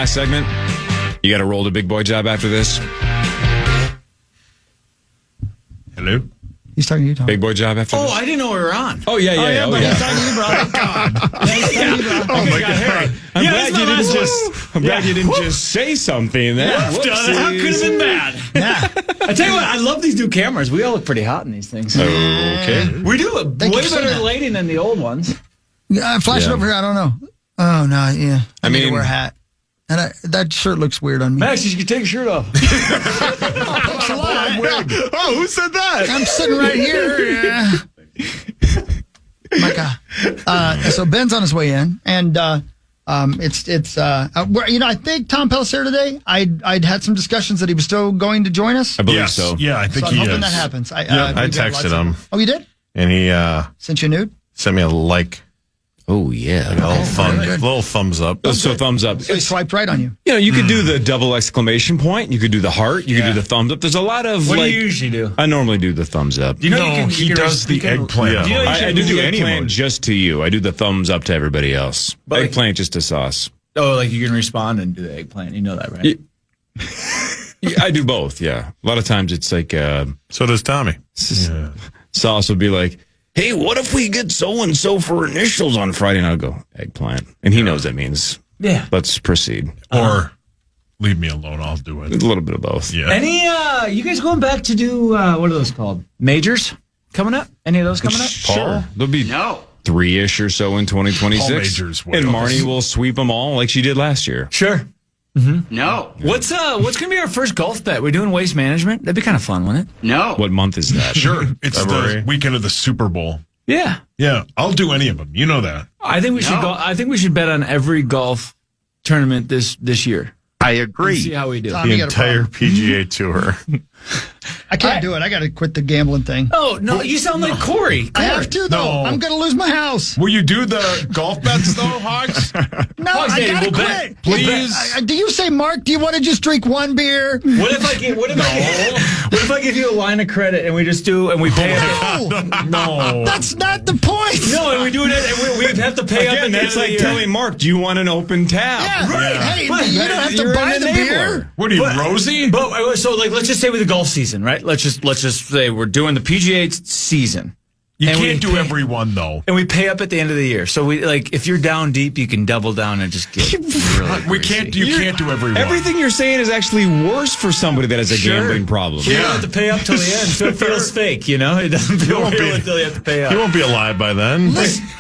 last segment. You got to roll the big boy job after this. Hello? He's talking to you, Tom. Big boy job after this. I didn't know we were on. Oh, yeah. He's talking to you, bro. Oh, my God. I'm glad you didn't just say something there. How could have been bad? Yeah. I tell you what, I love these new cameras. We all look pretty hot in these things. Okay. We do it Thank way you for better that. lighting than the old ones. Flash it over here. I don't know. Oh, no. Yeah. I need to mean- wear a hat. And that shirt looks weird on me. Max, you should take your shirt off. Thanks a lot. Oh, who said that? I'm sitting right here. Yeah. My God. So Ben's on his way in, and I think Tom Pellicer today. I'd had some discussions that he was still going to join us. I believe so. Yeah, I think So I'm he hoping is. that happens. I we got lots texted of- him, Oh, you did? and he Sent you a nude? sent me a like. Oh, yeah. Little thumbs up. So thumbs up. So he swiped right on you. You know, you could do the double exclamation point. You could do the heart. You could do the thumbs up. There's a lot of What do you usually do? I normally do the thumbs up. Do you know No, you can, he you can does the you can- eggplant. Do you know you I can do do the any eggplant emoji. just to you. I do the thumbs up to everybody else. But like- Eggplant just to sauce. Oh, like you can respond and do the eggplant. You know that, right? Yeah, I do both, yeah. A lot of times it's like So does Tommy. sauce will be like, hey, what if we get so-and-so for initials on Friday? And I'll go, eggplant. And he knows that means let's proceed. Or leave me alone. I'll do it. A little bit of both. Yeah. Any, you guys going back to do, what are those called? Majors coming up? Any of those coming up? Sure. There'll be 3-ish or so in 2026. Paul Majors will. And Marnie will sweep them all like she did last year. Sure. No. What's going to be our first golf bet? We're doing waste management? That'd be kind of fun, wouldn't it? No. What month is that? Sure. It's February. the weekend of the Super Bowl. Yeah. Yeah. I'll do any of them. You know that. I think we should go. I think we should bet on every golf tournament this year. I And agree. see how we do. Tom, The you got a entire problem. PGA Tour. I can't do it. I got to quit the gambling thing. Oh, no, you sound like Corey. I have to, though. No. I'm going to lose my house. Will you do the golf bets, though, Hawks? No, Hogs I Day, got to we'll quit. bet. Please. Do you say, Mark, do you want to just drink one beer? What if I give you a line of credit and we just do and we pay up? No. That's not the point. No, and we do it and we have to pay up. Again, that's like telling Mark, do you want an open tab? Yeah, right. Yeah. Hey, But you don't have to you're buy an the enabler. beer. What are you, Rosie? But so like let's just say with the golf season, right? Let's just say we're doing the PGA season. You And we can't do pay- every one, though. And we pay up at the end of the year. So we like if you're down deep, you can double down and just get really We crazy. can't. You can't do every one. Everything you're saying is actually worse for somebody that has a Sure. gambling problem. You don't have to pay up till the end, so it feels fake, you know? It doesn't feel won't real be- until you have to pay up. You won't be alive by then.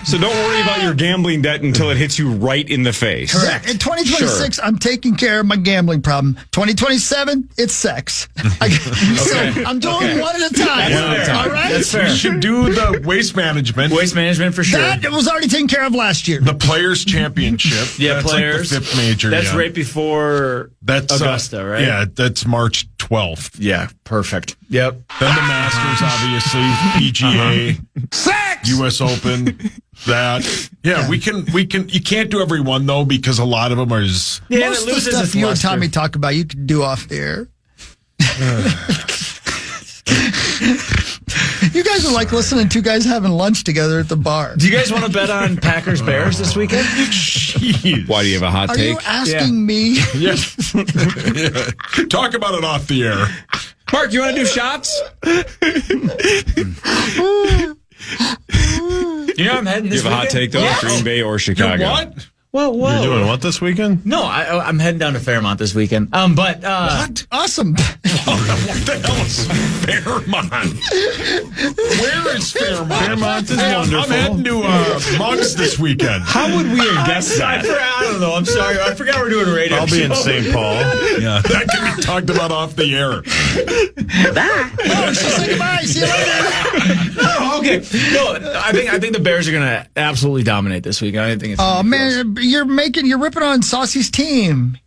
So don't worry about your gambling debt until it hits you right in the face. Correct. In 2026, I'm taking care of my gambling problem. 2027, it's sex. So I'm doing one at a time. That's fair. All right? That's fair. We should do the waste management. Waste management for sure. That was already taken care of last year. The Players Championship. Yeah, that's Players. Like the 5th major. That's yeah. right before That's Augusta, right? Yeah, that's March 12th. Yeah, perfect. Yep. Then the Masters, obviously, PGA, U.S. Open. That. Yeah, we can. You can't do every one though because a lot of them are. Yeah, Most it of the loses stuff its you and luster. Tommy talk about, you can do off the air. You guys are like listening to two guys having lunch together at the bar. Do you guys want to bet on Packers Bears this weekend? Jeez. Why do you have a hot Are take? you asking me? Yes. Yeah. Talk about it off the air. Mark, you want to do shots? You know I'm heading You this have a hot weekend? take, though? Yeah. Green Bay or Chicago? What? Whoa, whoa. You're doing what this weekend? No, I'm heading down to Fairmont this weekend. But What? Awesome. What the hell is Fairmont? Where is Fairmont? Fairmont is Hey, wonderful. I'm heading to Mugs this weekend. How would we have guessed that? I don't know. I'm sorry. I forgot we're doing a radio I'll be in show. St. Paul. Yeah, that can be talked about off the air. Oh, she'll say goodbye. See you later. Oh, okay. No, I think the Bears are going to absolutely dominate this week. I think it's. Oh man, you're ripping on Saucy's team.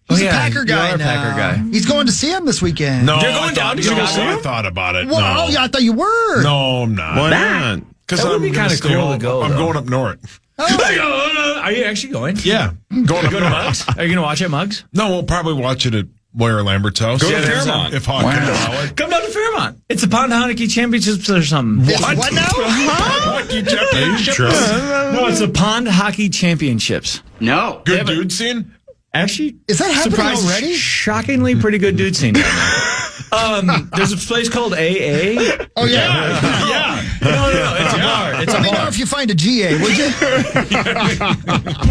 He's Oh, yeah, a Packer you guy are a now. Packer guy. He's going to see him this weekend. No, You're going down to Chicago? I thought about it. Well, no. oh, yeah, I thought you were. No, I'm not. Why not? Because That would I'm be going kinda stay cool to home. go, I'm though. going up north. Are you actually going? Yeah, going up Go to north. Mugs? Are you going to watch at Mugs? No, we'll probably watch it at Lawyer Lambert's house. Go to Fairmont. If Hawk can allow it. Come down to Fairmont. It's the Pond Hockey Championships or something. It's what now? Hockey championship. No, it's the Pond Hockey Championships. No. Good dude scene? Actually, is that happening already? Shockingly pretty good dude scene down there. There's a place called AA. Oh, yeah. Yeah. No, it's a bar. It's a Let me bar. know if you find a GA, would you?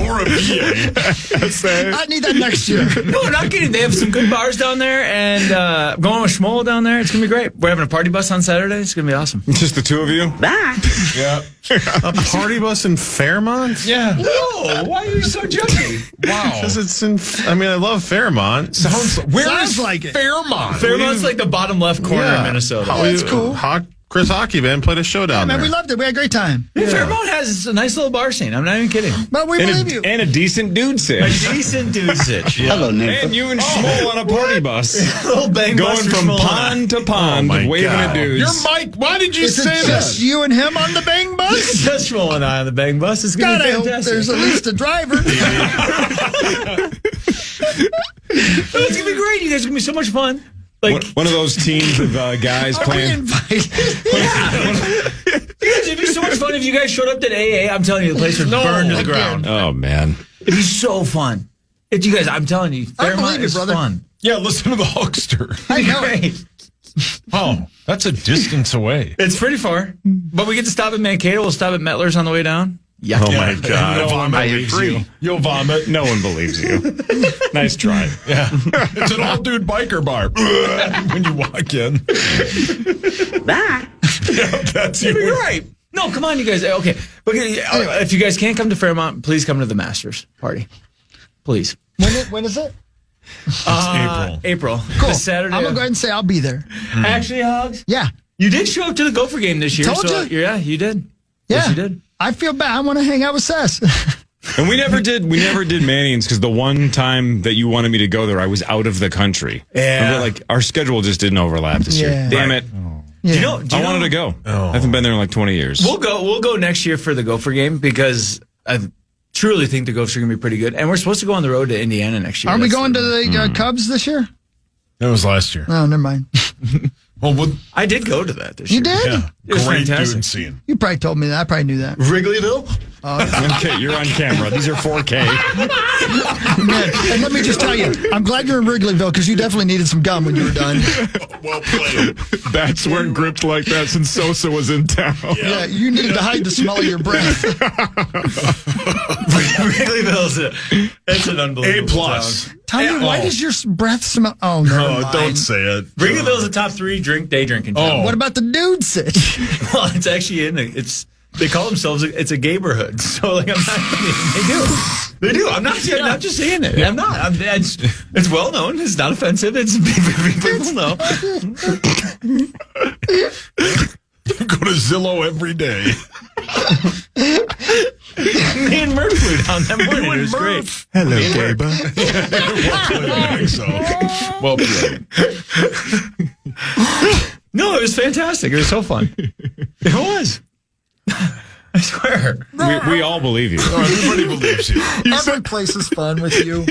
Or a VA. I need that next year. No, I'm not kidding. They have some good bars down there, and I'm going with Schmoll down there. It's going to be great. We're having a party bus on Saturday. It's going to be awesome. Just the two of you? Yeah. A party bus in Fairmont? Yeah. Whoa, why are you so judgy? Wow. Because it's in, I mean, I love Fairmont. Sounds like it. Fairmont? Fairmont's like the bottom left corner of Minnesota. That's cool. Chris Hockey Band played a show down Man, there. we loved it. We had a great time. Yeah. Fairmont has a nice little bar scene. I'm not even kidding. But we believe you. And a decent dude A sitch. decent dusage. Yeah. Hello, neighbor. And you and Schmoll on a party bus. Little bang Going bus for from Schmoll and I. pond to pond, my waving God. at dudes. You're Mike. Why did you Is say it that? just you and him on the bang bus? Just Schmoll and I on the bang bus. It's going God, to I be hope fantastic. there's at least a driver. It's going to be great. You guys are going to be so much fun. Like, One of those teams of guys Are we playing. invited? you guys, it'd be so much fun if you guys showed up at AA. I'm telling you, the place would burn to the ground. Oh, man. It'd be so fun. You guys, I'm telling you, I Fairmont believe you, is brother. fun. Yeah, listen to the Hulkster. I know. Great. Oh, that's a distance away. It's pretty far, but we get to stop at Mankato. We'll stop at Mettler's on the way down. Yeah. Oh, my God. I agree. You'll vomit. No one believes you. Nice try. Yeah. It's an all dude biker bar when you walk in. Yeah, that's you. You're right. No, come on, you guys. Okay. If you guys can't come to Fairmont, please come to the Masters party. Please. When is it? April. April. Cool. This Saturday. I'm going to go ahead and say I'll be there. Actually, Hogs, Yeah. you did show up to the Gopher game this year. Told so you. Yeah, you did. Yeah. Yes, you did. I feel bad. I want to hang out with Sess. And we never did Manning's because the one time that you wanted me to go there, I was out of the country. Yeah. And we're like, our schedule just didn't overlap this year. Yeah. Damn it. Yeah. Do you know? I wanted to go. I haven't been there in like 20 years. We'll go next year for the Gopher game because I truly think the Gophers are going to be pretty good. And we're supposed to go on the road to Indiana next year. Aren't we That's going to the Cubs this year? That was last year. Oh, never mind. Well, I did go to that this You year. did? yeah. It was Great fantastic. dude scene. You probably told me that. I probably knew that. Wrigleyville? Okay, you're on camera. These are 4K. Man, and let me just tell you, I'm glad you're in Wrigleyville because you definitely needed some gum when you were done. Well played. Bats weren't gripped like that since Sosa was in town. Yeah, you needed to hide the smell of your breath. Wrigleyville's it's an unbelievable A+. town. Tommy, why does your breath smell? Oh, no. Oh, don't say it. Wrigleyville's a top 3 day drinking town. Oh. What about the dude sitch? Well, it's actually they call themselves it's a gayborhood. So like I'm not they do. I'm not just saying it. I'm not. It's well known. It's not offensive. It's people know. Go to Zillow every day. Me and Murph flew down that morning. It was great. Hello, Gabe. Well played. No, it was fantastic. It was so fun. It was. I swear. We all believe you. Everybody believes you. Every place is fun with you.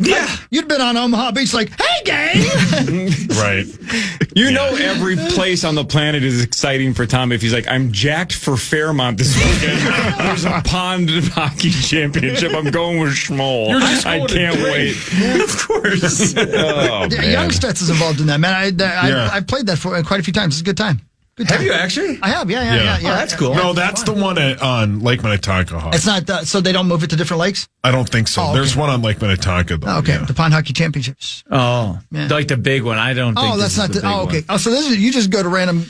Yeah. You'd been on Omaha Beach like, hey, gang! Right. You know every place on the planet is exciting for Tom if he's like, I'm jacked for Fairmont this weekend. There's a pond hockey championship. I'm going with Schmoll. You're just I going to can't drink. wait. Of course. Oh, man. Youngstretz is involved in that, man. I played that for quite a few times. It's a good time. Good time. Have you actually? I have, yeah. Oh, that's cool. No, that's the one on Lake Minnetonka. It's not, so they don't move it to different lakes? I don't think so. Oh, okay. There's one on Lake Minnetonka, though. Oh, okay, Yeah. the Pond Hockey Championships. Oh, Yeah. like the big one. I don't think Oh, that's this not is the the, big oh, okay. one. Oh, so this is, you just go to random,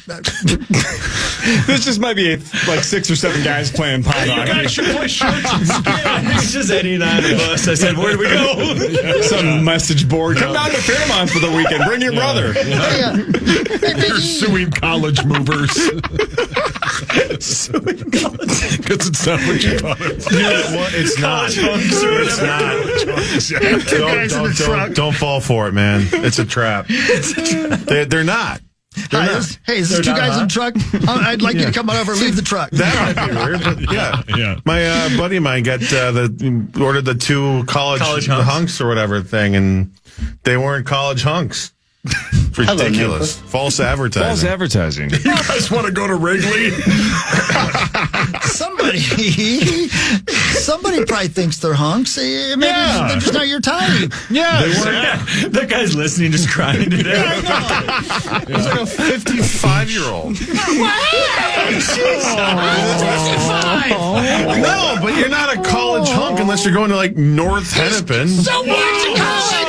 This just might be like 6 or 7 guys playing pond You hockey. guys should play shirts. It's just Eddie and I on the bus. I said, where do we go? Some message board. Come down to Fairmont for the weekend. Bring your brother. They're suing college movers. Because it's not what you thought it was. It's not. guys in the truck. Don't fall for it, man. It's a trap. They're not. Hey, is this two guys in the truck? I'd like you to come on over and leave the truck. That might be weird, but yeah. Yeah. My buddy of mine ordered the 2 college hunks. hunks or whatever thing, and they weren't college hunks. It's ridiculous. False advertising. False advertising. You guys want to go to Wrigley? Somebody Somebody probably thinks they're hunks. Maybe they're just not your type. Yeah. That guy's listening, just crying to death. He's like a 55-year-old. No, but you're not a college hunk unless you're going to like North Hennepin. So where's the college?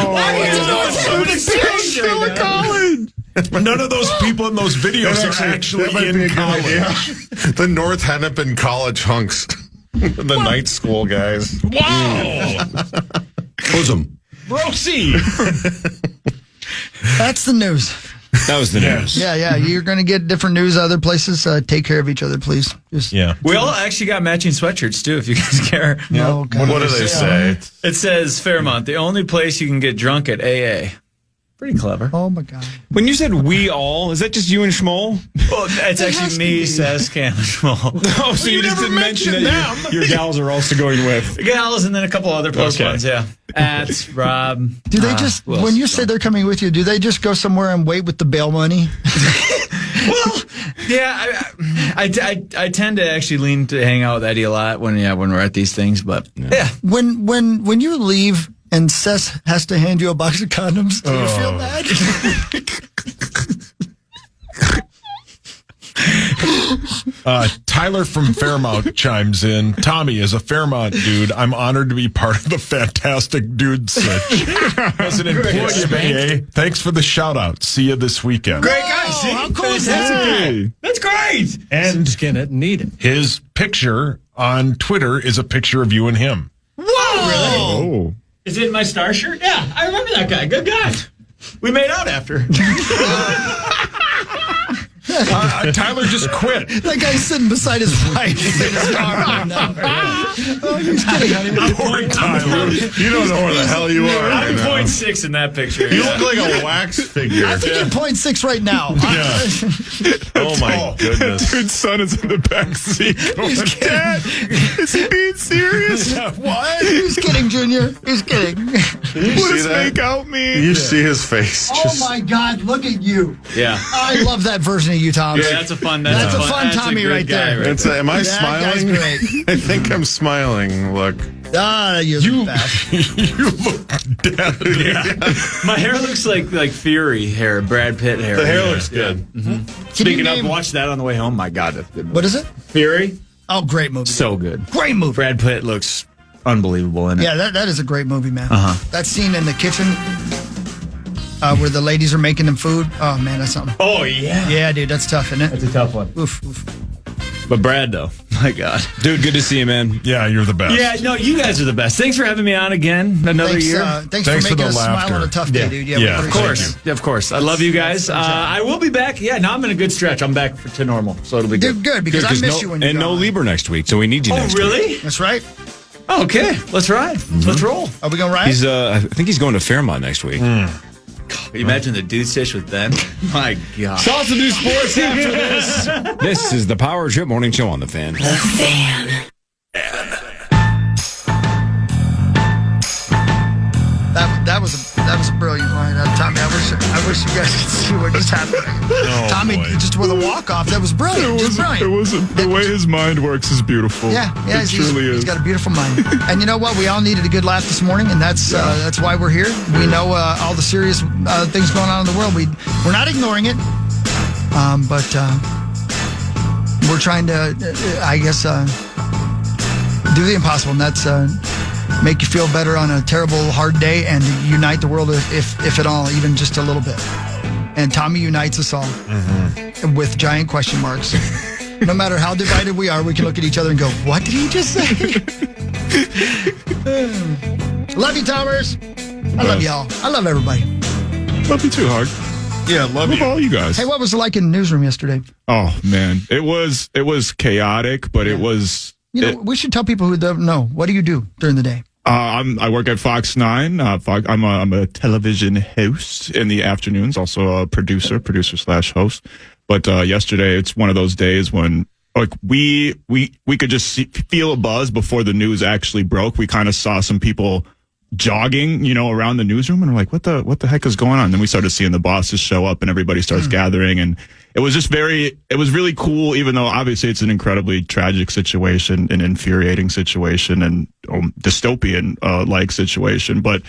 Why are you North Hennepin? Still in college. None of those people in those videos are actually in college. The North Hennepin college hunks. The night school guys. Wow. Bosom. Rosie. That's the news. That was the news. Yeah. You're going to get different news other places. Take care of each other, please. Just We all actually got matching sweatshirts, too, if you guys care. No, God. What do they say? It says, Fairmont, the only place you can get drunk at AA. Pretty clever. Oh, my God. When you said we all, is that just you and Schmoll? Well, it's actually me, Sass, Cam, and Schmoll. Oh, so you just didn't mention that your gals are also going with. Gals and then a couple other plus Okay. ones, yeah. That's Rob. Do they just, who else when you is say they're coming with you, do they just go somewhere and wait with the bail money? Well, yeah, I tend to actually lean to hang out with Eddie a lot when we're at these things, but yeah. When you leave and Seth has to hand you a box of condoms, do you feel bad? Tyler from Fairmont chimes in. Tommy, as a Fairmont dude, I'm honored to be part of the fantastic dude search. As an employee of AA, thanks for the shout out. See you this weekend. Great guy. See? How cool is Fantastic. that? That's great. And Skin it and eat it. his picture on Twitter is a picture of you and him. Whoa, really? Oh. Is it in my star shirt? Yeah, I remember that guy. Good guy. We made out after. Tyler just quit. That guy's sitting beside his wife in his car right now. Oh, he's kidding, honey. Poor Tyler. You don't know where the hell you are. I'm right now. 0.6 in that picture. You look like a wax figure. I think you're 0.6 right now. Oh my goodness. Dude's son is in the back seat. Dad, is he being serious? What? He's kidding, Junior. He's kidding. You see that? out me. You see his face. Oh my God! Look at you. Yeah. I love that version of you, Tom. Yeah, that's a fun. That's a fun Tommy good right guy there. It's am I That guy's smiling? great. I think I'm smiling. Look. You're the best. You look dead. My hair looks like Fury hair, Brad Pitt hair. The hair looks good. Speaking name- of, watch that on the way home. My God, that's good. What is it? Fury? Oh, great movie. So good. Great movie. Brad Pitt looks unbelievable in it. Yeah, that is a great movie, man. That scene in the kitchen where the ladies are making them food. Oh man, that's something. Oh yeah. Yeah, dude, that's tough, isn't it? That's a tough one. Oof, oof. But Brad, though, my God. Dude, good to see you, man. Yeah, you're the best. Yeah, no, you guys are the best. Thanks for having me on again. Another Thanks, year. thanks Thanks for for making the us smile laughter. on a tough day, dude. Yeah, we of Of appreciate course. it. Of course. I love you guys. I will be back. Yeah, now I'm in a good stretch. I'm back to normal, so it'll be good. Dude, good because I miss you when you're and no gone. Leber next week, so we need you Oh, next week. really? That's right. Oh, okay. Let's ride. Let's roll. Are we gonna ride? He's I think he's going to Fairmont next week. Can you imagine the dude stitch with Ben? My God. Sauce to do sports after this. This is the Power Trip Morning Show on the Fan. That was a brilliant line, Tommy. I wish you guys could see what just happened. Tommy boy. just with a walk off. That was brilliant. Just brilliant. The way his mind works is beautiful. Yeah, it truly he's is. got a beautiful mind. And you know what? We all needed a good laugh this morning, and that's why we're here. We know all the serious things going on in the world. We're not ignoring it, but we're trying to, I guess, do the impossible, and that's make you feel better on a terrible, hard day, and unite the world, if at all, even just a little bit. And Tommy unites us all with giant question marks. No matter how divided we are, we can look at each other and go, what did he just say? Love you, Tomers. I love y'all. I love everybody. Love you too, Hug. Yeah, love Love you. all you guys. Hey, what was it like in the newsroom yesterday? Oh man, it was chaotic, but it was. You know, we should tell people who don't know. What do you do during the day? I work at Fox 9. I'm a television host in the afternoons, also a producer/host. But yesterday, it's one of those days when like we could just feel a buzz before the news actually broke. We kind of saw some people jogging, around the newsroom, and we're like, what the heck is going on? And then we started seeing the bosses show up, and everybody starts gathering, and it was just it was really cool, even though obviously it's an incredibly tragic situation, an infuriating situation, and dystopian like situation. But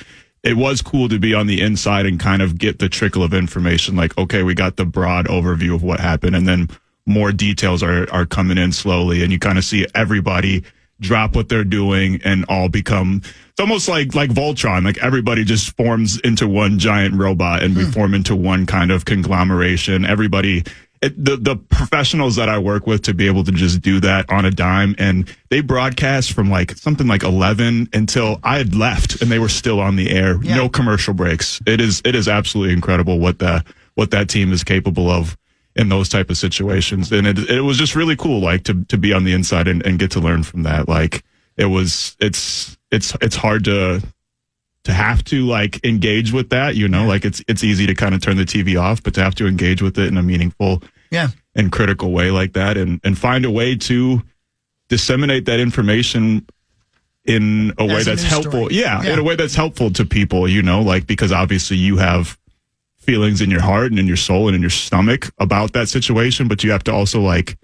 it was cool to be on the inside and kind of get the trickle of information. Like, okay, we got the broad overview of what happened, and then more details are coming in slowly, and you kind of see everybody drop what they're doing and all become, it's almost like Voltron, like everybody just forms into one giant robot and we form into one kind of conglomeration. Everybody, the professionals that I work with to be able to just do that on a dime, and they broadcast from like something like 11 until I had left and they were still on the air. No commercial breaks. It is absolutely incredible what that team is capable of in those type of situations. And it was just really cool, like to be on the inside and get to learn from that. Like it's hard to have to like engage with that, like it's easy to kind of turn the TV off, but to have to engage with it in a meaningful and critical way like that and find a way to disseminate that information in a way that's helpful. In a way that's helpful to people, like, because obviously you have feelings in your heart and in your soul and in your stomach about that situation, but you have to also like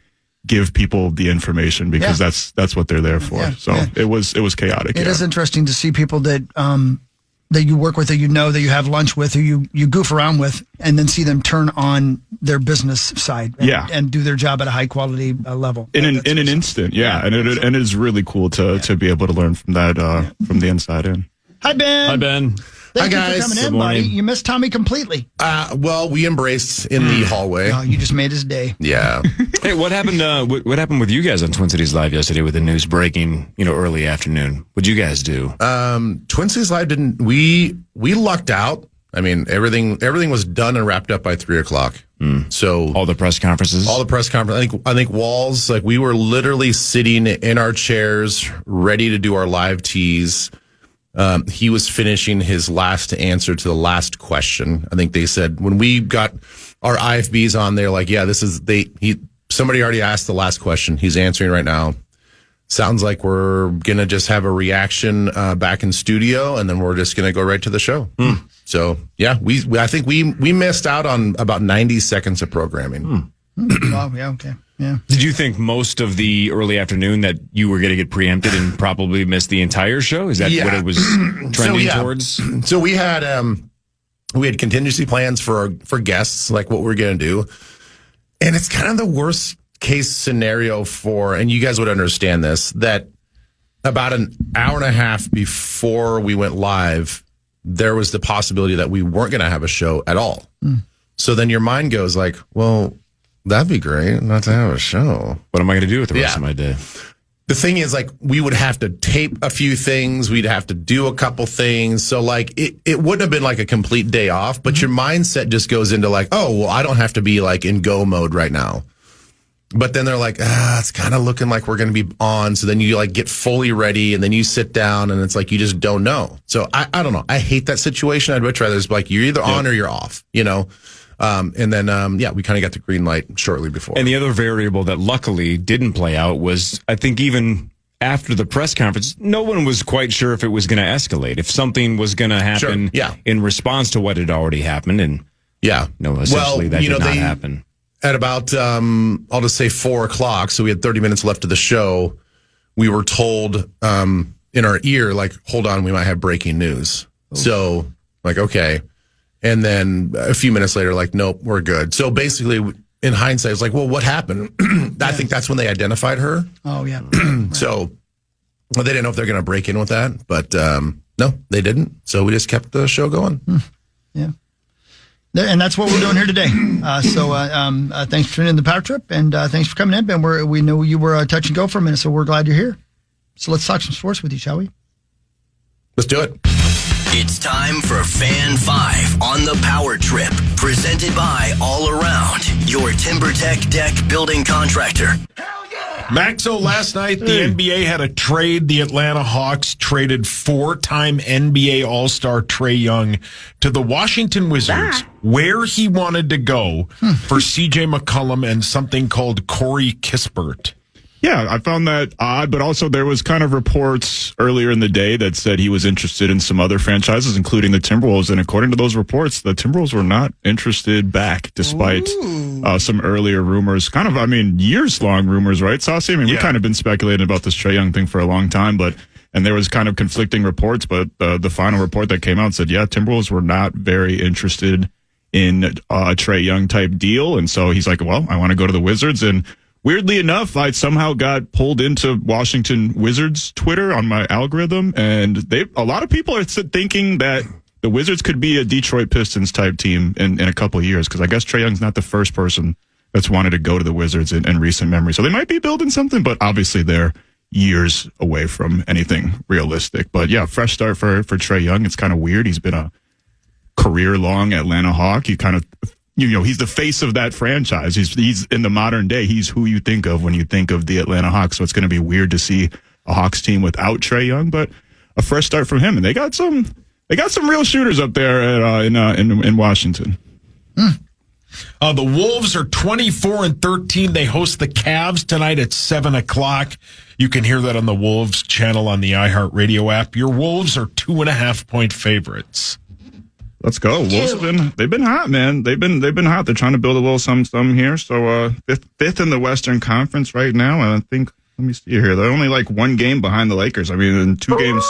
give people the information because that's what they're there for. It was chaotic. It is interesting to see people that you work with, that that you have lunch with, who you goof around with, and then see them turn on their business side and do their job at a high quality level in an instant. And it is really cool to be able to learn from that from the inside in. Hi Ben. Thank you guys. for coming in, buddy. You missed Tommy completely. Well, we embraced in the hallway. Oh, you just made his day. Yeah. Hey, what happened? What happened with you guys on Twin Cities Live yesterday with the news breaking? early afternoon. What'd you guys do? Twin Cities Live didn't. We lucked out. I mean, everything was done and wrapped up by 3:00. So all the press conferences. I think Walls, like, we were literally sitting in our chairs, ready to do our live tease. He was finishing his last answer to the last question. I think they said when we got our IFBs on there, like, somebody already asked the last question. He's answering right now. Sounds like we're going to just have a reaction back in studio, and then we're just going to go right to the show. So, I think we missed out on about 90 seconds of programming. Wow, okay. Yeah. Did you think most of the early afternoon that you were going to get preempted and probably miss the entire show? Is that what it was trending towards? So we had contingency plans for guests, like what we're going to do. And it's kind of the worst case scenario and you guys would understand this, that about an hour and a half before we went live, there was the possibility that we weren't going to have a show at all. So then your mind goes like, well, that'd be great not to have a show. What am I going to do with the rest of my day? The thing is, like, we would have to tape a few things. We'd have to do a couple things. So, like, it wouldn't have been like a complete day off, but your mindset just goes into like, oh, well, I don't have to be like in go mode right now. But then they're like, it's kind of looking like we're going to be on. So then you like get fully ready and then you sit down and it's like, you just don't know. So I don't know. I hate that situation. I'd much rather just be like, you're either on or you're off, And then, we kind of got the green light shortly before. And the other variable that luckily didn't play out was, I think even after the press conference, no one was quite sure if it was going to escalate, if something was going to happen in response to what had already happened. And essentially that did not happen. At about, I'll just say 4:00, so we had 30 minutes left of the show, we were told in our ear, like, hold on, we might have breaking news. So, like, okay. And then a few minutes later, like, nope, we're good. So basically, in hindsight, it's like, well, what happened? I think that's when they identified her. Oh, yeah. So they didn't know if they're going to break in with that. But no, they didn't. So we just kept the show going. Yeah. And that's what we're doing here today. Thanks for tuning in the Power Trip. And thanks for coming in, Ben. We know you were touch and go for a minute, so we're glad you're here. So let's talk some sports with you, shall we? Let's do it. It's time for Fan 5 on the Power Trip, presented by All Around, your TimberTech deck building contractor. Maxo, last night, the NBA had a trade. The Atlanta Hawks traded 4-time NBA All-Star Trae Young to the Washington Wizards, where he wanted to go for C.J. McCollum and something called Corey Kispert. Yeah, I found that odd, but also there was kind of reports earlier in the day that said he was interested in some other franchises, including the Timberwolves. And according to those reports, the Timberwolves were not interested back, despite some earlier rumors. Kind of, years-long rumors, right, Saucy? We've kind of been speculating about this Trae Young thing for a long time, and there was kind of conflicting reports, but the final report that came out said, Timberwolves were not very interested in a Trae Young type deal. And so he's like, well, I want to go to the Wizards. And weirdly enough, I somehow got pulled into Washington Wizards Twitter on my algorithm, and a lot of people are thinking that the Wizards could be a Detroit Pistons type team in a couple of years, because I guess Trae Young's not the first person that's wanted to go to the Wizards in recent memory. So they might be building something, but obviously they're years away from anything realistic. But yeah, fresh start for Trae Young. It's kind of weird. He's been a career-long Atlanta Hawk. He kind of, he's the face of that franchise. He's in the modern day, he's who you think of when you think of the Atlanta Hawks. So it's going to be weird to see a Hawks team without Trae Young, but a fresh start from him. And they got some real shooters up there in Washington. The Wolves are 24-13. They host the Cavs tonight at 7:00. You can hear that on the Wolves channel on the iHeartRadio app. Your Wolves are 2.5-point favorites. Let's go. Wolves they've been hot, man. They've been hot. They're trying to build a little something here. So fifth in the Western Conference right now. And I think, let me see here. They're only like one game behind the Lakers. In 2 games,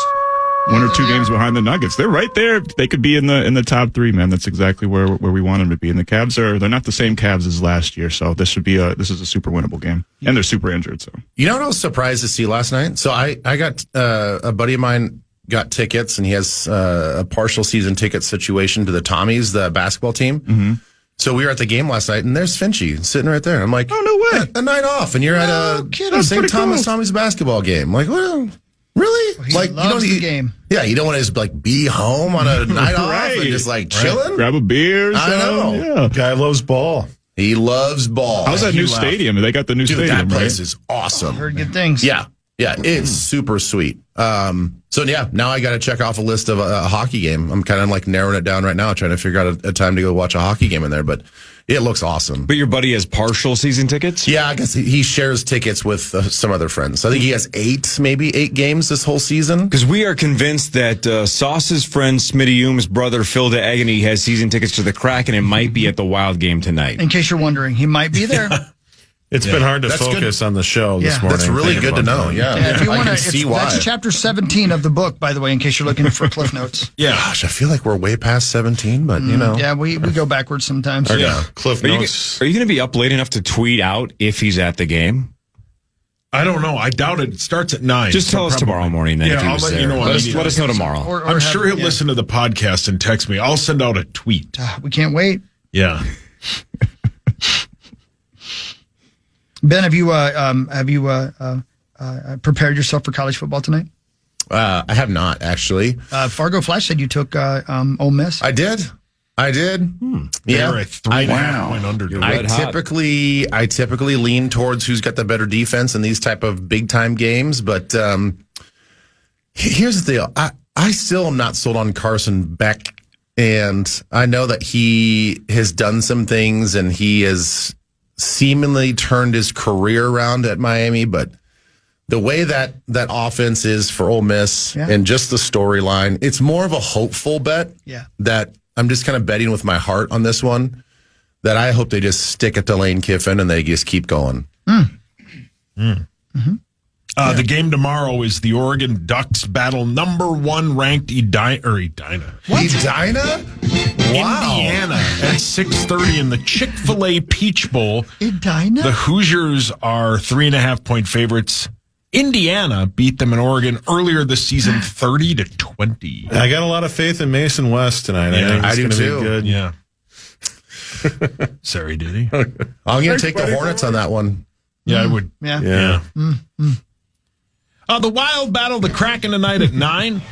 1 or 2 games behind the Nuggets. They're right there. They could be in the top 3, man. That's exactly where we want them to be. And the Cavs they're not the same Cavs as last year. So this is a super winnable game. And they're super injured. So you know what I was surprised to see last night? So I got a buddy of mine got tickets, and he has a partial season ticket situation to the Tommies, the basketball team. Mm-hmm. So we were at the game last night, and there's Finchy sitting right there. I'm like, oh, no way. A night off, and you're at a St. Thomas Tommy's basketball game. I'm like, well, really? He loves the game. Yeah, you don't want to just be home on a night off and just chilling? Grab a beer. I know. Yeah. Guy loves ball. He loves ball. How's that new stadium? They got the new stadium, that place is awesome. I've heard good things. Yeah, it's super sweet. So now I got to check off a list of a hockey game. I'm kind of narrowing it down right now, trying to figure out a time to go watch a hockey game in there, but it looks awesome. But your buddy has partial season tickets? Yeah, I guess he shares tickets with some other friends. I think he has 8 games this whole season. Because we are convinced that Sauce's friend Smitty Hume's brother Phil DeAgony has season tickets to the Kraken and might be at the Wild game tonight. In case you're wondering, he might be there. It's been hard to focus on the show this morning. That's really good to know. If you want to see why. That's chapter 17 of the book, by the way, in case you're looking for Cliff Notes. Yeah. Gosh, I feel like we're way past 17, but Yeah, we go backwards sometimes. Yeah. Cliff Notes. Are you going to be up late enough to tweet out if he's at the game? I don't know. I doubt it. It starts at 9. Just tell us tomorrow morning then if he was I'll let there. you know. Let us know tomorrow. Or I'm sure he'll listen to the podcast and text me. I'll send out a tweet. We can't wait. Yeah. Ben, have you prepared yourself for college football tonight? I have not, actually. Fargo Flash said you took Ole Miss. I did. They're Yeah. a 3.5 point underdog. I typically lean towards who's got the better defense in these type of big time games, but here's the deal. I still am not sold on Carson Beck, and I know that he has done some things and he has seemingly turned his career around at Miami, but the way that offense is for Ole Miss and just the storyline, it's more of a hopeful bet. Yeah. That I'm just kind of betting with my heart on this one, that I hope they just stick it to Lane Kiffin and they just keep going. The game tomorrow is the Oregon Ducks battle number 1 ranked Edina. What? Edina? Wow. Indiana at 6:30 in the Chick-fil-A Peach Bowl. Edina? The Hoosiers are 3.5 point favorites. Indiana beat them in Oregon earlier this season, 30-20. I got a lot of faith in Mason West tonight. Yeah, I think it's I do gonna too. Be good. Yeah. Sorry, did he? I'm going to take the Hornets on that one. Yeah, I would. Yeah. The Wild battle the Kraken tonight at 9.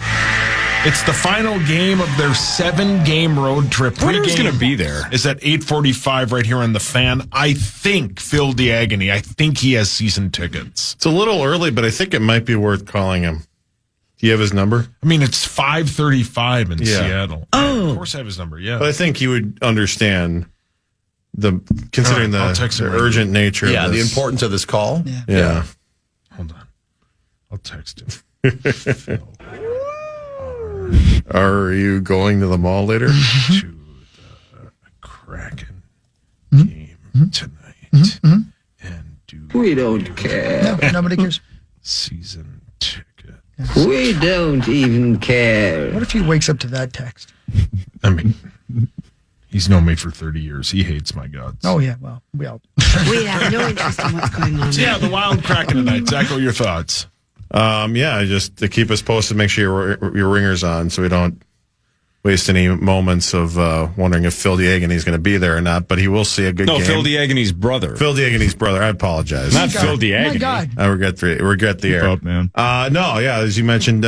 It's the final game of their 7-game road trip. Who's going to be there? Is at 8:45 right here on the Fan. I think Phil DeAgony. I think he has season tickets. It's a little early, but I think it might be worth calling him. Do you have his number? I mean, it's 5:35 in Yeah. Seattle. Oh, of course I have his number. Yeah, But I think you would understand considering I'll text the him right urgent nature. Yeah, of the this. importance of this call. Yeah. Hold on. I'll text him. Are you going to the mall later? To the Kraken game tonight. And do We don't care. No, nobody cares. season ticket. We don't even care. What if he wakes up to that text? I mean, he's known me for 30 years. He hates my guts. Oh, yeah, well, we all. We have no interest in what's going on. So, yeah, the Wild Kraken tonight. Zach, what are your thoughts? Yeah, just to keep us posted, make sure your ringer's on so we don't waste any moments of wondering if Phil Diagony's going to be there or not. But he will see a good game. No, Phil Diagony's brother. Phil Diagony's brother. I apologize. Not Phil Diagony. Oh, my God. I regret the error. Up, man. No, yeah, as you mentioned,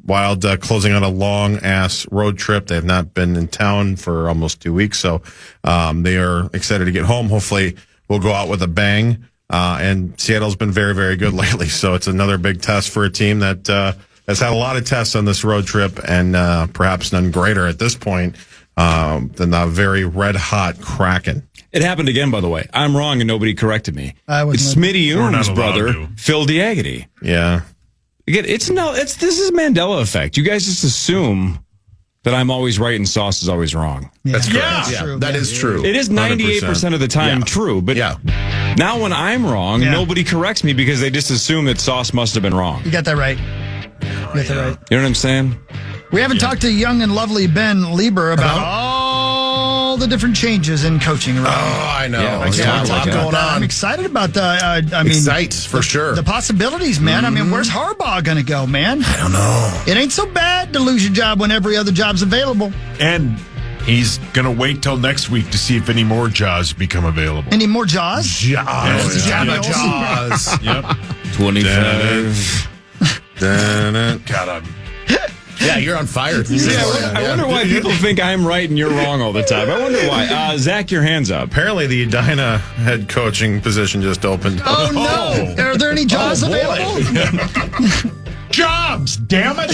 Wild closing on a long-ass road trip. They have not been in town for almost 2 weeks, so they are excited to get home. Hopefully, we'll go out with a bang. And Seattle's been very, very good lately, so it's another big test for a team that has had a lot of tests on this road trip, and perhaps none greater at this point than the very red-hot Kraken. It happened again, by the way. I'm wrong, and nobody corrected me. It's We're Smitty not Yoon's allowed brother, to. Phil Diagony. Yeah. Again, this is Mandela effect. You guys just assume that I'm always right and Sauce is always wrong. Yeah, That's correct. that's Yeah, true. that is true. It is 98% of the time true, but now when I'm wrong, nobody corrects me because they just assume that Sauce must have been wrong. You got that right. You got that right. You know what I'm saying? We haven't talked to young and lovely Ben Leber about all the different changes in coaching around. Oh, I know. Yeah, a lot going I'm on. excited about Excite, for sure. the possibilities, man. I mean, where's Harbaugh going to go, man? I don't know. It ain't so bad to lose your job when every other job's available. And he's going to wait till next week to see if any more Jaws become available. Any more Jaws? Jaws. Yeah. Jaws. Yep. 25. God, Yeah, you're on fire. I wonder why people think I'm right and you're wrong all the time. I wonder why. Zach, your hands up. Apparently, the Edina head coaching position just opened. Oh, no. Are there any Jaws available? Jobs, damn it.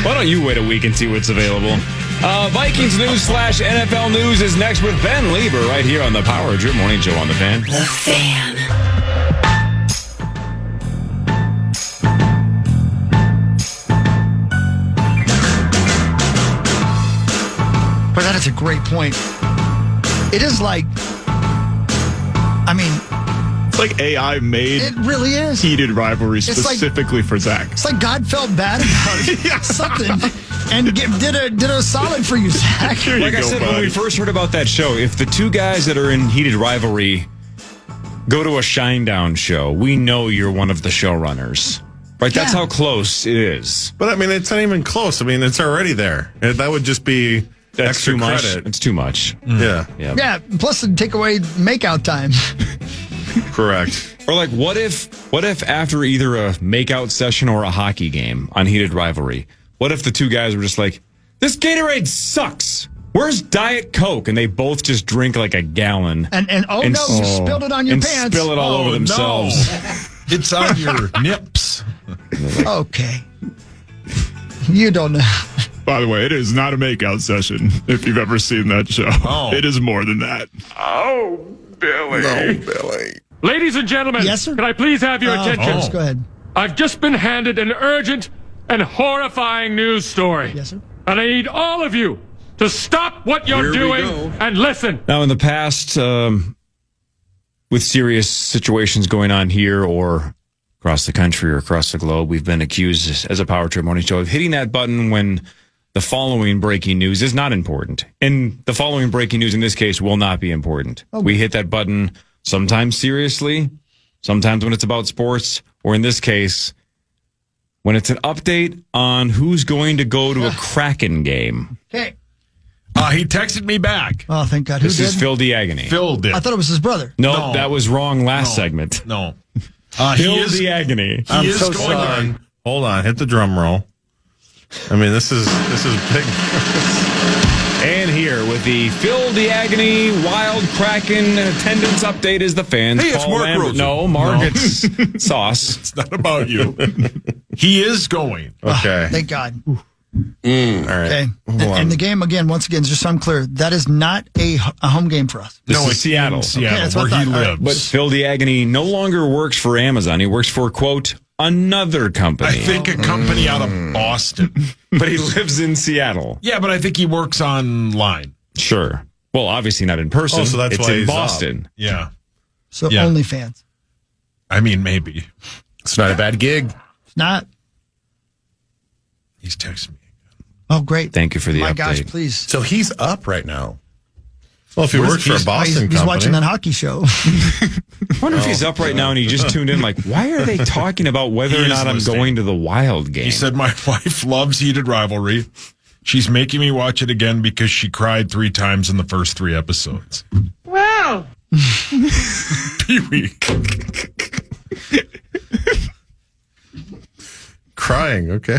Why don't you wait a week and see what's available? Vikings news / NFL news is next with Ben Leber right here on the Power Drip Morning Show on the Fan. The Fan. But that is a great point. It is like, I mean, It's like AI made it really is. heated rivalry It's like- specifically for Zach. It's like God felt bad about something and did a solid for you, Zach. Like I said, when we first heard about that show, if the two guys that are in heated rivalry go to a Shinedown show, we know you're one of the showrunners. Right? That's Yeah. how close it is. But, I mean, it's not even close. I mean, it's already there. That would just be That's extra too much. credit. It's too much. Yeah, Yeah, plus the take away makeout time. correct. Or like, what if after either a makeout session or a hockey game on heated rivalry, what if the two guys were just like, this Gatorade sucks. Where's Diet Coke? And they both just drink like a gallon. And you spilled it on your and pants. spill it all over themselves. It's on your nips. Okay. You don't know. By the way, it is not a makeout session, if you've ever seen that show. Oh. It is more than that. Oh, Billy. Ladies and gentlemen, Yes, sir? can I please have your attention? Go ahead. I've just been handed an urgent and horrifying news story. Yes, sir? And I need all of you to stop what you're doing and listen. Now, in the past, with serious situations going on here or across the country or across the globe, we've been accused as a Power Trip Morning Show of hitting that button when the following breaking news is not important. And the following breaking news in this case will not be important. We hit that button sometimes seriously, sometimes when it's about sports, or in this case, when it's an update on who's going to go to a Kraken game. Okay. He texted me back. Oh, thank God. Who This did? is Phil Diagony. Phil did. I thought it was his brother. No, that was wrong last segment. No. Phil He is Diagony. going. Hold on. Hit the drum roll. I mean, this is big. And here with the Phil Diagony Wild Kraken attendance update is the Fans. Hey, it's Paul Mark Lambert. Rosen. No, Mark, it's Sauce. It's not about you. He is going. Okay. Thank God. All right. Okay. And the game, again, once again, just so I'm clear, that is not a home game for us. No, it's Seattle. Seattle, that's where what I he thought. All right. lives. But Phil Diagony no longer works for Amazon. He works for, quote, another company. I think a company out of Boston. But he lives in Seattle. Yeah, but I think he works online. Sure. Well, obviously not in person. Oh, so that's it's why in he's Boston. Yeah. So Yeah. only fans. I mean, maybe. It's not a bad gig. It's not. He's texting me. Oh, great. Thank you for the My update. gosh, please. So he's up right now. Well, if he works for a Boston He's company. watching that hockey show. I wonder if he's up right now and he just tuned in. Like, why are they talking about whether He or is not I'm listening. going to the Wild game? He said, my wife loves Heated Rivalry. She's making me watch it again because she cried 3 times in the first 3 episodes. Wow. Pee-wee. Crying, okay.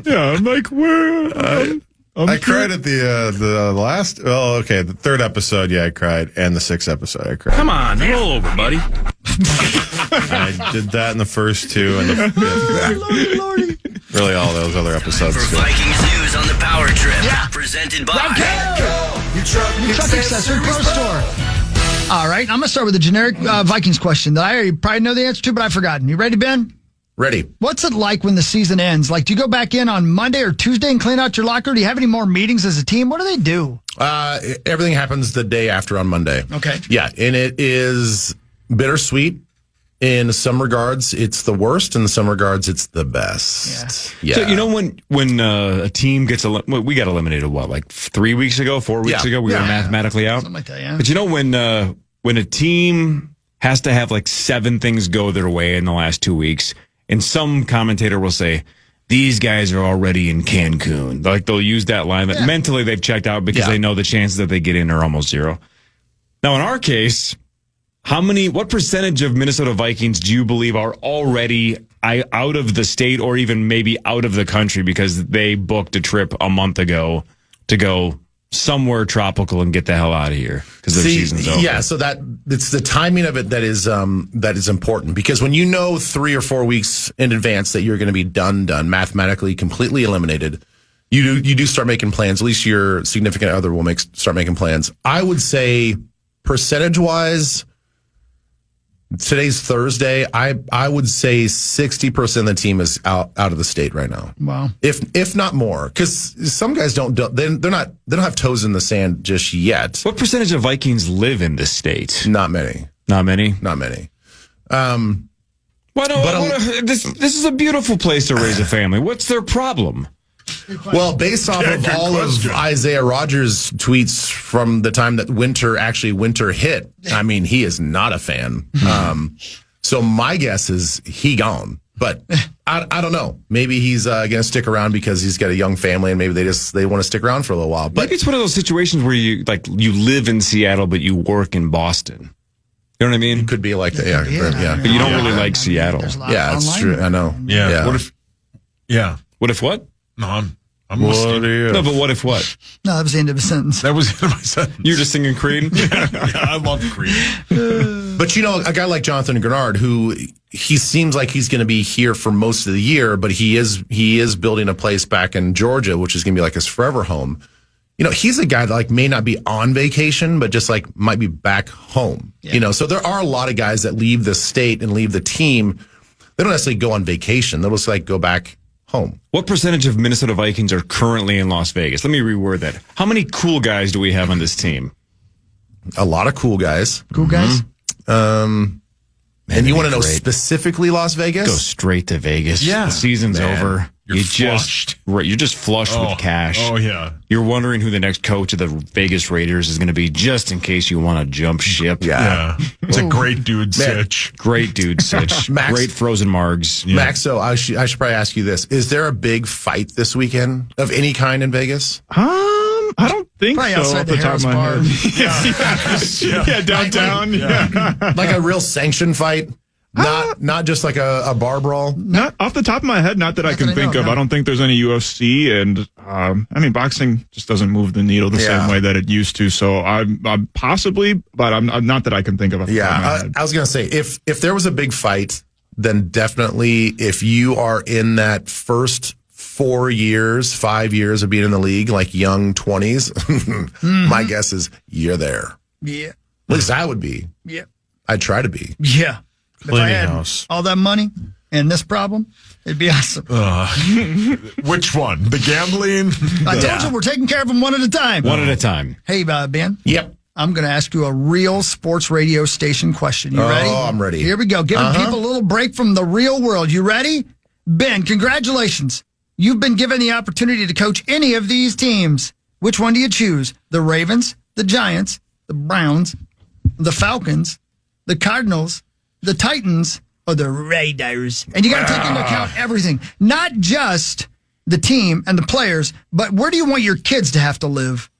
Yeah, I'm like, where? I cried at the last, well, okay, the 3rd episode, yeah, I cried, and the 6th episode, I cried. Come on, roll over, buddy. I did that in the first 2 and the 5th. Lordy. Really all those other episodes. For too. Vikings news on the Power Trip. Presented by Your truck accessory pro store. All right, I'm going to start with a generic Vikings question that I already probably know the answer to, but I've forgotten. You ready, Ben? Ready. What's it like when the season ends? Like, do you go back in on Monday or Tuesday and clean out your locker? Do you have any more meetings as a team? What do they do? Everything happens the day after on Monday. Okay. Yeah, and it is bittersweet. In some regards, it's the worst. In some regards, it's the best. Yeah. So, you know, when a team gets we got eliminated, what, like 3 weeks ago, 4 weeks ago? We were mathematically out. Something like that, yeah. But you know, when a team has to have like 7 things go their way in the last 2 weeks, and some commentator will say, these guys are already in Cancun. Like, they'll use that line that mentally they've checked out because they know the chances that they get in are almost 0. Now, in our case, what percentage of Minnesota Vikings do you believe are already out of the state or even maybe out of the country because they booked a trip a month ago to go somewhere tropical and get the hell out of here because their season's over? Yeah, so it's the timing of it that is important, because when you know 3 or 4 weeks in advance that you're going to be done, mathematically completely eliminated, you do start making plans. At least your significant other will start making plans. I would say percentage-wise, today's Thursday, I would say 60% of the team is out of the state right now. Wow. If not more, because some guys they don't have toes in the sand just yet. What percentage of Vikings live in this state? Not many. Not many? Not many. This is a beautiful place to raise a family. What's their problem? Well, based off of all of Isaiah Rogers' tweets from the time that winter hit, I mean, he is not a fan. So my guess is he gone. But I don't know. Maybe he's going to stick around because he's got a young family, and maybe they want to stick around for a little while. But maybe it's one of those situations where you live in Seattle but you work in Boston. You know what I mean? Could be like that. Yeah. But you don't really like Seattle. Yeah, it's true. I know. Yeah. What if what? No, I'm listening. No, but what if what? No, that was the end of the sentence. That was the end of my sentence. You're just singing Creed? Yeah, I love Creed. But you know, a guy like Jonathan Grenard, who he seems like he's going to be here for most of the year, but he is building a place back in Georgia, which is going to be like his forever home. You know, he's a guy that like may not be on vacation, but just like might be back home. Yeah. You know, so there are a lot of guys that leave the state and leave the team. They don't necessarily go on vacation. They'll just like go back home. What percentage of Minnesota Vikings are currently in Las Vegas? Let me reword that. How many cool guys do we have on this team? A lot of cool guys. Cool guys? And you want to know specifically Las Vegas? Go straight to Vegas. Yeah. The season's over. You're flushed. You're just flushed with cash. Oh, yeah. You're wondering who the next coach of the Vegas Raiders is going to be, just in case you want to jump ship. Yeah. It's a great dude sitch. Great dude sitch. Max, great frozen margs. Yeah. Max, so I should probably ask you this. Is there a big fight this weekend of any kind in Vegas? I don't think Probably so outside off the the top of my Harris head. Yeah, downtown. Yeah. Like a real sanctioned fight? Not just like a bar brawl? Not off the top of my head, not that I can think of. I don't think there's any UFC, and I mean, boxing just doesn't move the needle the same way that it used to. So I'm possibly, but I'm not that I can think of. Off the top of my head. I was gonna say if there was a big fight, then definitely if you are in that first 4 years, 5 years of being in the league, like young 20s, my guess is you're there. Yeah. At least I would be. Yeah. I'd try to be. Yeah. If I had house. all that money and this problem, it'd be awesome. Which one? The gambling? I told you we're taking care of them one at a time. One at a time. Hey, Ben. Yep. I'm going to ask you a real sports radio station question. You ready? Oh, I'm ready. Here we go. Giving people a little break from the real world. You ready? Ben, congratulations. You've been given the opportunity to coach any of these teams. Which one do you choose? The Ravens, the Giants, the Browns, the Falcons, the Cardinals, the Titans, or the Raiders? And you got to take into account everything. Not just the team and the players, but where do you want your kids to have to live?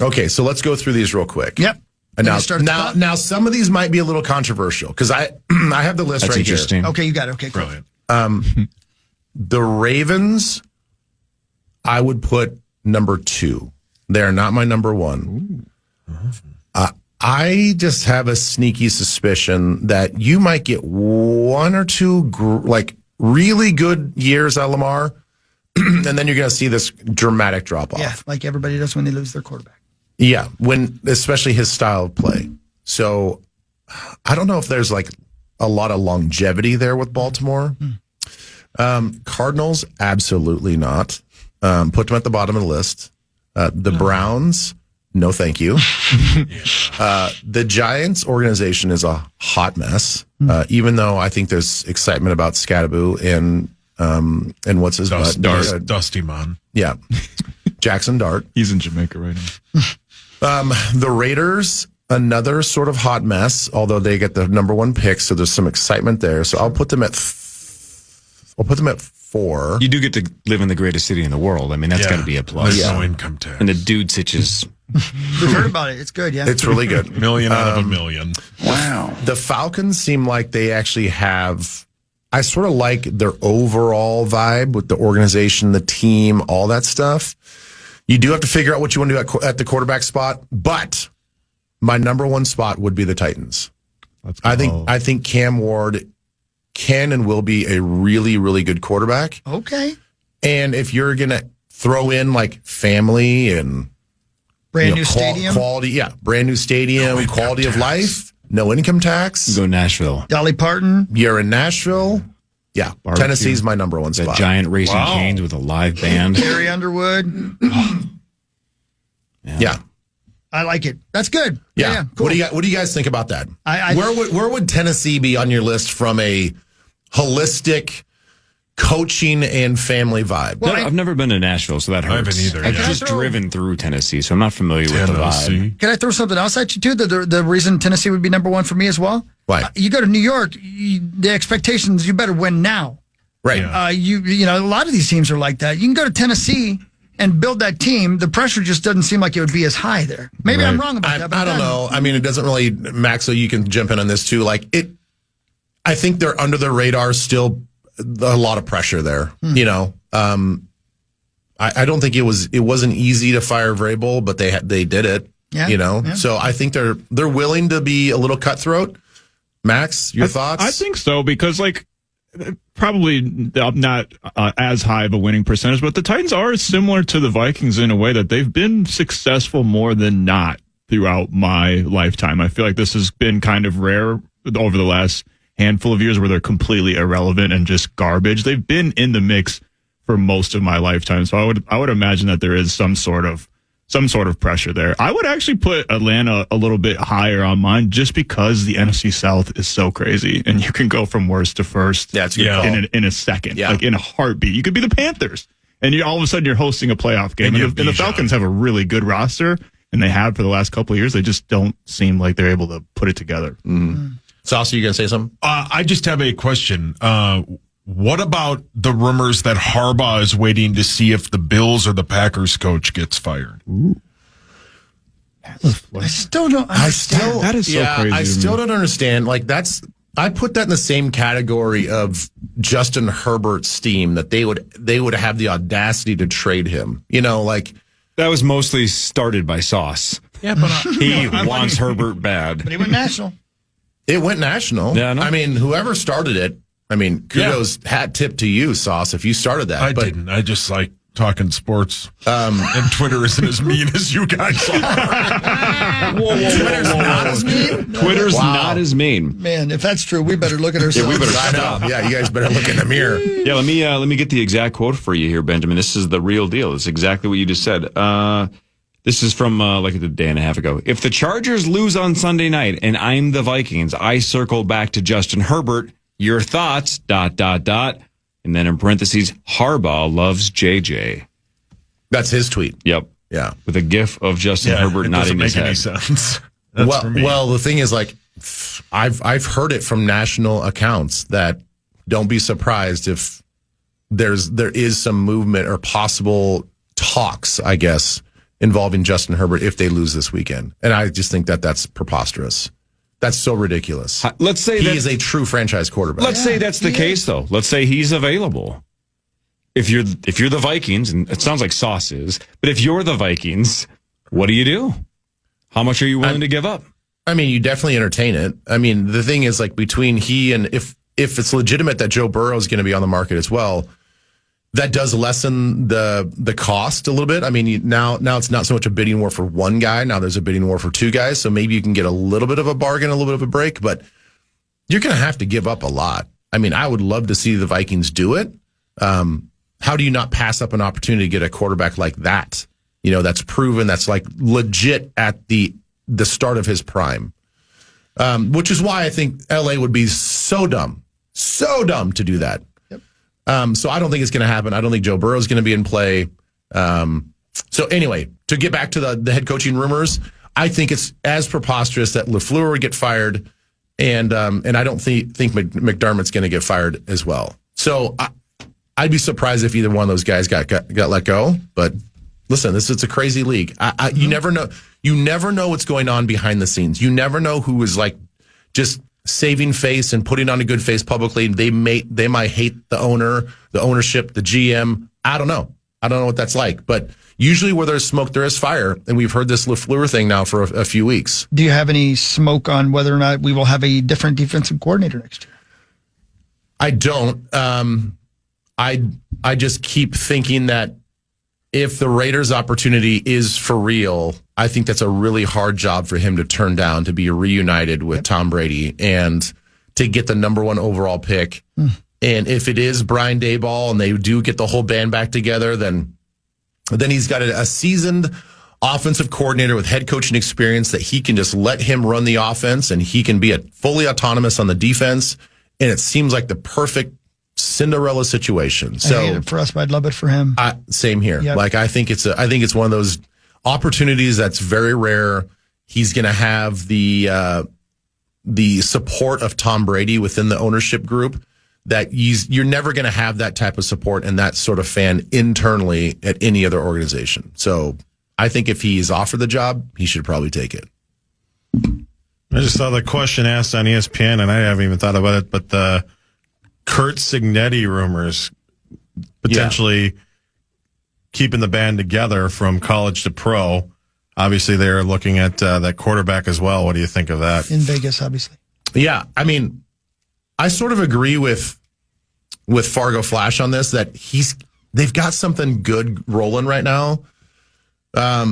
Okay, so let's go through these real quick. Yep. And now some of these might be a little controversial because I have the list That's right interesting. Okay, you got it. Okay, cool. Brilliant. The Ravens, I would put number 2. They're not my number 1. I just have a sneaky suspicion that you might get 1 or 2 really good years out of Lamar, and then you're going to see this dramatic drop off. Yeah, like everybody does when they lose their quarterback. Yeah, especially his style of play. So I don't know if there's like a lot of longevity there with Baltimore. Cardinals, absolutely not. Put them at the bottom of the list. The Browns, no thank you. The Giants organization is a hot mess, even though I think there's excitement about Scadaboo and what's his butt? Dusty Man. Yeah. Jackson Dart. He's in Jamaica right now. The Raiders, another sort of hot mess, although they get the number 1 pick, so there's some excitement there. So I'll put them at 4. You do get to live in the greatest city in the world. I mean, that's got to be a plus. There's no income tax. And the dude sitches. We've heard about it. It's good, yeah. It's really good. Million out of a million. Wow. The Falcons seem like they actually have, I sort of like their overall vibe with the organization, the team, all that stuff. You do have to figure out what you want to do at the quarterback spot, but my number 1 spot would be the Titans. I think Cam Ward can and will be a really, really good quarterback. Okay. And if you're going to throw in like family and brand new stadium, brand new stadium, quality of life, no income tax. Go Nashville. Dolly Parton. You're in Nashville. Yeah, Barbecue. Tennessee's my number 1 spot. That giant Raising Cane's with a live band. Carrie Underwood. Yeah. I like it. That's good. Yeah. Cool. What do you guys think about that? I where would Tennessee be on your list from a holistic coaching and family vibe? Well, I've never been to Nashville, so that hurts. I haven't either. I've just driven through Tennessee, so I'm not familiar with the vibe. Can I throw something else at you too? The reason Tennessee would be number 1 for me as well. Why? You go to New York, the expectations, you better win now. Right. You know, a lot of these teams are like that. You can go to Tennessee and build that team. The pressure just doesn't seem like it would be as high there. Maybe I'm wrong about that. But I don't know. I mean, it doesn't really, Max, so you can jump in on this too. I think they're under the radar still, a lot of pressure there. You know, I don't think it wasn't easy to fire Vrabel, but they did it. Yeah. You know, so I think they're willing to be a little cutthroat. Max, your thoughts? I think so because probably not as high of a winning percentage, but the Titans are similar to the Vikings in a way that they've been successful more than not throughout my lifetime. I feel like this has been kind of rare over the last handful of years where they're completely irrelevant and just garbage. They've been in the mix for most of my lifetime, so I would imagine that there is some sort of pressure there. I would actually put Atlanta a little bit higher on mine just because the NFC South is so crazy and you can go from worst to first in a second, like in a heartbeat. You could be the Panthers and all of a sudden you're hosting a playoff game. And the Falcons have a really good roster and they have for the last couple of years. They just don't seem like they're able to put it together. Saucy, you going to say something? I just have a question. What about the rumors that Harbaugh is waiting to see if the Bills or the Packers coach gets fired? I still don't understand. That is so crazy. I still don't understand. I put that in the same category of Justin Herbert's team that they would have the audacity to trade him. You know, that was mostly started by Sauce. Yeah, but he wants Herbert bad. But he went national. It went national. Yeah, I know. I mean, whoever started it, I mean, kudos, hat tip to you, Sauce, if you started that. I didn't. I just like talking sports. And Twitter isn't as mean as you guys are. Twitter's not as mean? Twitter's not as mean. Man, if that's true, we better look at ourselves. Yeah, we better stop. Yeah, you guys better look in the mirror. Yeah, let me get the exact quote for you here, Benjamin. This is the real deal. It's exactly what you just said. This is from like a day and a half ago. If the Chargers lose on Sunday night and I'm the Vikings, I circle back to Justin Herbert. Your thoughts, ... And then in parentheses, Harbaugh loves JJ. That's his tweet. Yep. Yeah. With a gif of Justin Herbert nodding his head. It doesn't make any sense. That's for me. Well, the thing is, like, I've heard it from national accounts that don't be surprised if there is some movement or possible talks, I guess, involving Justin Herbert if they lose this weekend. And I just think that that's preposterous. That's so ridiculous. Let's say he is a true franchise quarterback. Let's say that's the case, though. Let's say he's available. If you're the Vikings, and it sounds like Sauce is, but if you're the Vikings, what do you do? How much are you willing to give up? I mean, you definitely entertain it. I mean, the thing is, like, between he and if it's legitimate that Joe Burrow is going to be on the market as well, that does lessen the cost a little bit. I mean, now it's not so much a bidding war for one guy. Now there's a bidding war for two guys. So maybe you can get a little bit of a bargain, a little bit of a break, but you're going to have to give up a lot. I mean, I would love to see the Vikings do it. How do you not pass up an opportunity to get a quarterback like that? You know, that's proven, that's like legit at the start of his prime. Which is why I think LA would be so dumb to do that. So I don't think it's going to happen. I don't think Joe Burrow is going to be in play. So anyway, to get back to the head coaching rumors, I think it's as preposterous that LaFleur would get fired, and I don't think McDermott's going to get fired as well. So I'd be surprised if either one of those guys got let go. But listen, it's a crazy league. You never know. You never know what's going on behind the scenes. You never know who is like just saving face and putting on a good face publicly. They might hate the owner, the ownership, the GM. I don't know what that's like. But usually where there's smoke, there is fire. And we've heard this LaFleur thing now for a few weeks. Do you have any smoke on whether or not we will have a different defensive coordinator next year? I don't. I just keep thinking that if the Raiders' opportunity is for real, I think that's a really hard job for him to turn down, to be reunited with Tom Brady and to get the number one overall pick. And if it is Brian Daboll and they do get the whole band back together, then he's got a seasoned offensive coordinator with head coaching experience that he can just let him run the offense and he can be fully autonomous on the defense. And it seems like the perfect Cinderella situation. So I hate it for us, but I'd love it for him. Same here. Yep. Like I think it's one of those opportunities that's very rare. He's going to have the support of Tom Brady within the ownership group that you're never going to have that type of support and that sort of fan internally at any other organization. So I think if he's offered the job, he should probably take it. I just saw the question asked on ESPN, and I haven't even thought about it, but the Kurt Signetti rumors potentially keeping the band together from college to pro. Obviously, they're looking at that quarterback as well. What do you think of that? In Vegas, obviously. Yeah, I mean, I sort of agree with Fargo Flash on this, that they've got something good rolling right now. I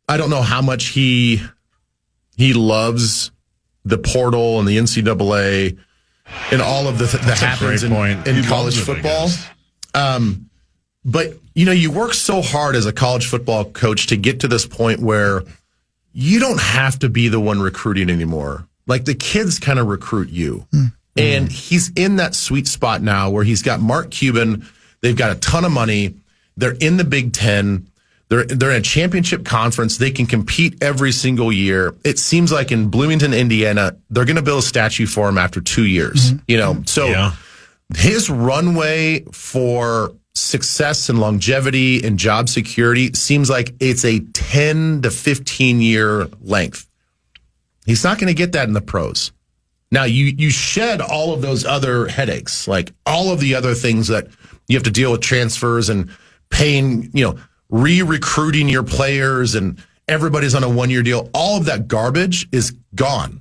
don't know how much he loves the portal and the NCAA and all of the happens in college football. But, you work so hard as a college football coach to get to this point where you don't have to be the one recruiting anymore. Like the kids kind of recruit you. And he's in that sweet spot now where he's got Mark Cuban. They've got a ton of money. They're in the Big Ten. They're in a championship conference. They can compete every single year. It seems like in Bloomington, Indiana, they're going to build a statue for him after 2 years. So his runway for success and longevity and job security seems like it's a 10 to 15 year length. He's not going to get that in the pros. Now, you shed all of those other headaches, like all of the other things that you have to deal with, transfers and paying, re-recruiting your players, and everybody's on a 1 year deal. All of that garbage is gone.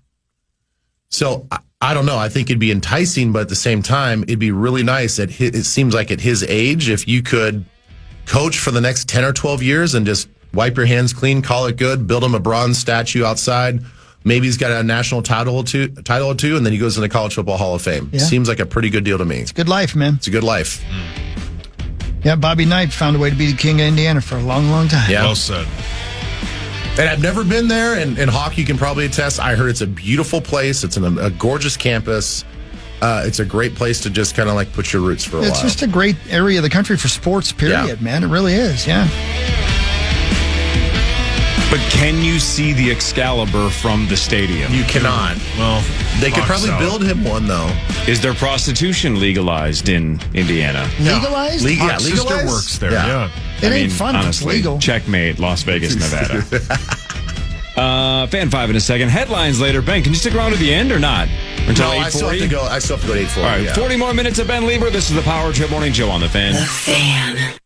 So I don't know. I think it'd be enticing, but at the same time, it'd be really nice. It seems like at his age, if you could coach for the next 10 or 12 years and just wipe your hands clean, call it good, build him a bronze statue outside. Maybe he's got a national title or two, and then he goes in the College Football Hall of Fame. Yeah. Seems like a pretty good deal to me. It's a good life, man. It's a good life. Yeah, Bobby Knight found a way to be the king of Indiana for a long, long time. Yeah. Well said. And I've never been there, and Hawk, you can probably attest. I heard it's a beautiful place. It's a gorgeous campus. It's a great place to just kind of like put your roots for a while. It's just a great area of the country for sports, period, man. It really is, yeah. But can you see the Excalibur from the stadium? You cannot. Well, they could probably build him one, though. Is there prostitution legalized in Indiana? No. Legalized? Hawk's sister works there, yeah. It ain't fun if it's honestly, legal. Checkmate, Las Vegas, Nevada. Fan 5 in a second. Headlines later. Ben, can you stick around to the end or not? Until 8:40? I still have to go at 8:40. All right, 40 more minutes of Ben Leber. This is the Power Trip Morning Show on the Fan. The Fan.